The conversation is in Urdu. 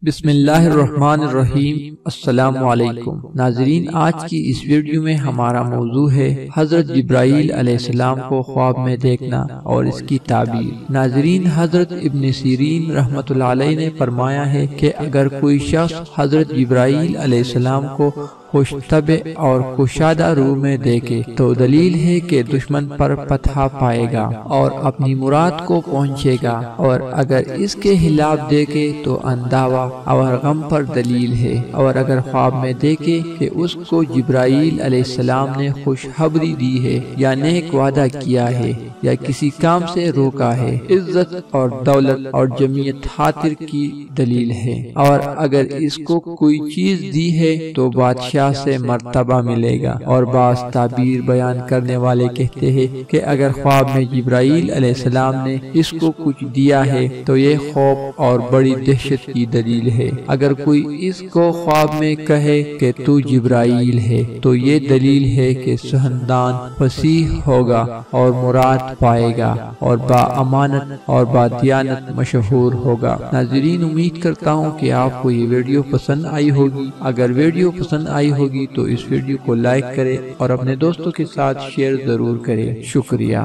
بسم اللہ الرحمن الرحیم۔ السلام علیکم ناظرین، آج کی اس ویڈیو میں ہمارا موضوع ہے حضرت جبرائیل علیہ السلام کو خواب میں دیکھنا اور اس کی تعبیر۔ ناظرین، حضرت ابن سیرین رحمۃ اللہ علیہ نے فرمایا ہے کہ اگر کوئی شخص حضرت جبرائیل علیہ السلام کو خوش طبع اور کشادہ روح میں دیکھے تو دلیل ہے کہ دشمن پر فتح پائے گا اور اپنی مراد کو پہنچے گا، اور اگر اس کے خلاف دیکھے تو انداوا اور غم پر دلیل ہے، اور اگر خواب میں دیکھے کہ اس کو جبرائیل علیہ السلام نے خوشخبری دی ہے یا نیک وعدہ کیا ہے یا کسی کام سے روکا ہے، عزت اور دولت اور جمعیت خاطر کی دلیل ہے، اور اگر اس کو کوئی چیز دی ہے تو بادشاہ سے مرتبہ ملے گا۔ اور بعض تعبیر بیان کرنے والے کہتے ہیں کہ اگر خواب میں جبرائیل علیہ السلام نے اس کو کچھ دیا ہے تو یہ خوف اور بڑی دہشت کی دلیل ہے۔ اگر کوئی اس کو خواب میں کہے کہ تو جبرائیل ہے تو یہ دلیل ہے کہ سہندان فصیح ہوگا اور مراد پائے گا اور با امانت اور با دیانت مشہور ہوگا۔ ناظرین، امید کرتا ہوں کہ آپ کو یہ ویڈیو پسند آئی ہوگی۔ اگر ویڈیو پسند آئی ہوگی تو اس ویڈیو کو لائک کریں اور اپنے دوستوں کے ساتھ شیئر ضرور کریں۔ شکریہ۔